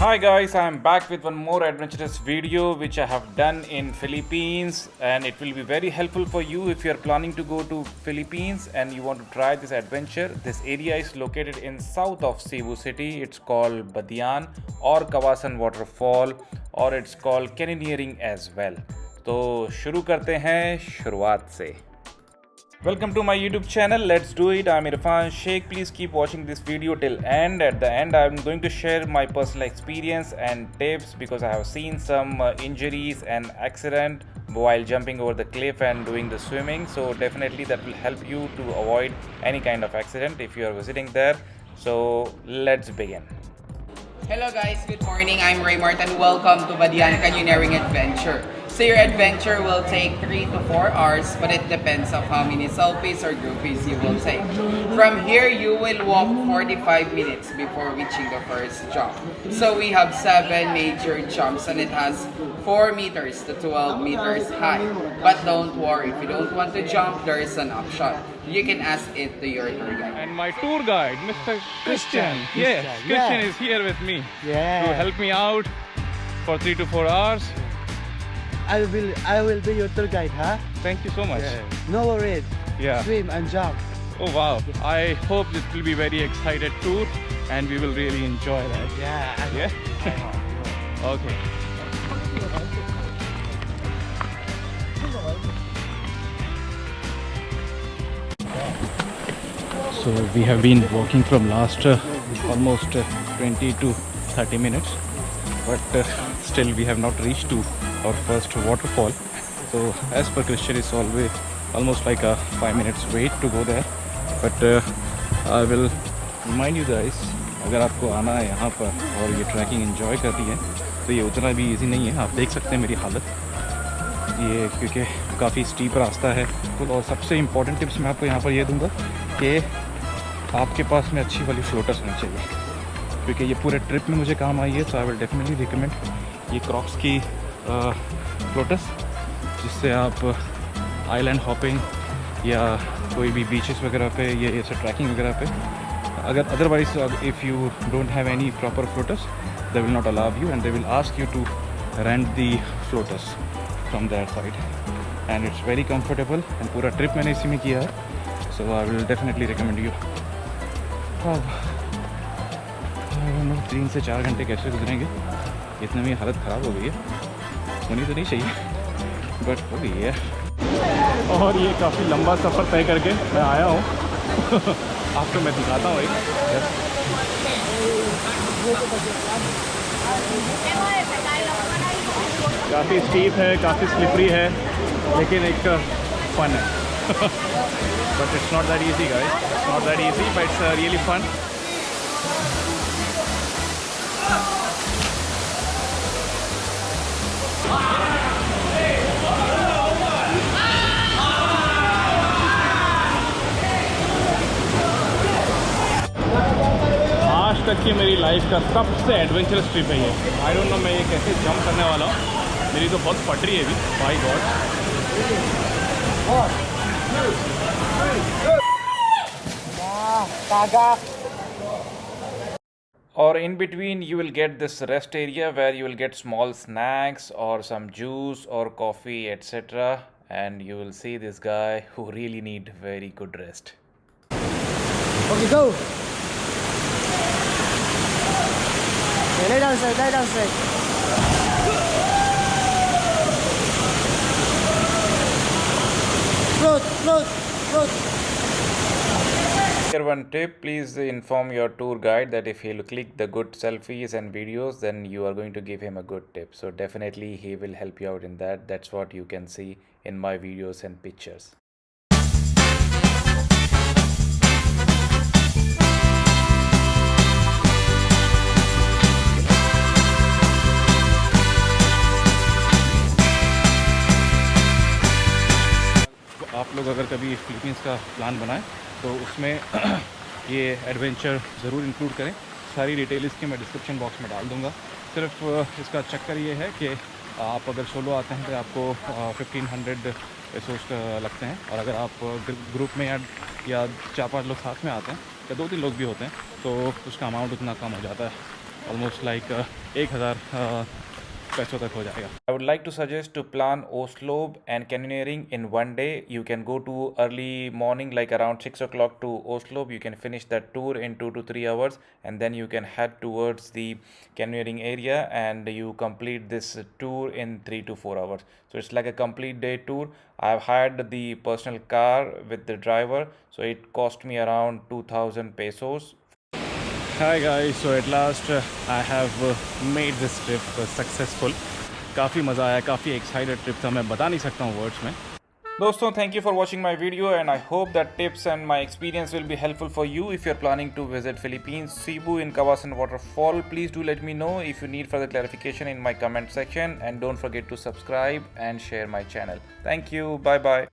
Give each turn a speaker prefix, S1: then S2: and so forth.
S1: Hi guys, I am back with one more adventurous video which I have done in Philippines, and it will be very helpful for you if you are planning to go to Philippines and you want to try this adventure. This area is located in south of Cebu city. It's called Badian or Kawasan waterfall, or it's called canyoneering as well. तो शुरू करते हैं शुरुआत से. Welcome to my YouTube channel. Let's do it. I'm Irfan Sheikh. Please keep watching this video till end. At the end, I'm going to share my personal experience and tips because I have seen some injuries and accident while jumping over the cliff and doing the swimming. So definitely that will help you to avoid any kind of accident if you are visiting there. So let's begin.
S2: Hello guys, good morning. I'm Raymart and welcome to Badian Canyoneering Adventure. So your adventure will take 3 to 4 hours, but it depends on how many selfies or groupies you will take. From here, you will walk 45 minutes before reaching the first jump. So we have 7 major jumps and it has 4 meters to 12 meters high. But don't worry, if you don't want to jump, there is an option. You can ask it to your tour guide.
S1: And my tour guide, Mr. Christian. Yes, Christian is here with me to help me out for 3 to 4 hours.
S3: I will be your tour guide, huh?
S1: Thank you so much.
S3: No worries.
S1: Yeah.
S3: Swim and jump.
S1: Oh wow. I hope it will be very excited tour and we will really enjoy that.
S3: Yeah.
S1: Yeah? Okay. So we have been walking from last almost 20 to 30 minutes, but still we have not reached to our first waterfall. So as per Christian, it's almost like a 5 minutes wait to go there. But I will remind you guys, अगर आपको आना है यहाँ पर और ये trekking enjoy करनी है तो ये उतना भी इजी नहीं है. आप देख सकते हैं मेरी हालत ये, क्योंकि काफ़ी स्टीप रास्ता है. और सबसे इम्पोर्टेंट टिप्स मैं आपको यहाँ पर ये दूँगा कि आपके पास में अच्छी वाली फ्लोटर्स होनी चाहिए, क्योंकि ये पूरे ट्रिप में मुझे काम आई है. So I will definitely recommend ये क्रॉक्स की फ्लोटर्स, जिससे आप आइलैंड हॉपिंग या कोई भी बीचेस वगैरह पे ये ऐसे ट्रैकिंग वगैरह पे, अगर otherwise if you don't have any proper floaters they will not allow you and they will ask you to rent the floaters from that side. And it's very comfortable and पूरा trip मैंने इसी में किया है. So I will definitely recommend you. 3 से 4 घंटे कैसे गुजरेंगे, इतने में हालत ख़राब हो गई है. होनी तो नहीं चाहिए बट हो गई है. और ये काफ़ी लंबा सफ़र तय करके मैं आया हूँ. आपको मैं दिखाता हूँ एक. काफ़ी स्टीप है, काफ़ी स्लिपरी है, लेकिन एक फन है. But it's not that easy guys, it's not that easy but it's really fun. आज तक की मेरी लाइफ का सबसे एडवेंचरस ट्रिप है ये. आई डोंट नो मैं ये कैसे जंप करने वाला हूँ. मेरी तो बहुत फट रही है अभी. By God. Or in between you will get this rest area where you will get small snacks or some juice or coffee etc, and you will see this guy who really need very good rest.
S3: Okay, go. Okay, lay down straight. Float.
S1: Here one tip, please inform your tour guide that if he'll click the good selfies and videos, then you are going to give him a good tip. So definitely he will help you out in that. That's what you can see in my videos and pictures. आप लोग अगर कभी Philippines का plan बनाएं तो उसमें ये adventure ज़रूर इंक्लूड करें. सारी डिटेल इसकी मैं डिस्क्रिप्शन बॉक्स में डाल दूँगा. सिर्फ इसका चक्कर ये है कि आप अगर सोलो आते हैं तो आपको 1500 पेसोस लगते हैं, और अगर आप ग्रुप में या 4-5 लोग साथ में आते हैं या 2-3 लोग भी होते हैं तो उसका अमाउंट उतना कम हो जाता है. ऑलमोस्ट लाइक 1000 पैसों तक हो जाएगा.
S4: I would like to suggest to plan Oslo and canyoneering in one day. You can go to early morning, like around 6 o'clock to Oslo. You can finish that tour in 2 to 3 hours, and then you can head towards the canyoneering area and you complete this tour in 3 to 4 hours. So it's like a complete day tour. I have hired the personal car with the driver, so it cost me around 2000 pesos.
S1: Hi guys, so at last I have made this trip successful. काफ़ी मज़ा आया, काफ़ी excited trip था, मैं बता नहीं सकता हूँ वर्ड्स में.
S4: दोस्तों, thank you for watching my video and I hope that tips and my experience will be helpful for you if you're planning to visit Philippines, Cebu in Kawasan waterfall. Please do let me know if you need further clarification in my comment section, and don't forget to subscribe and share my channel. Thank you. Bye bye.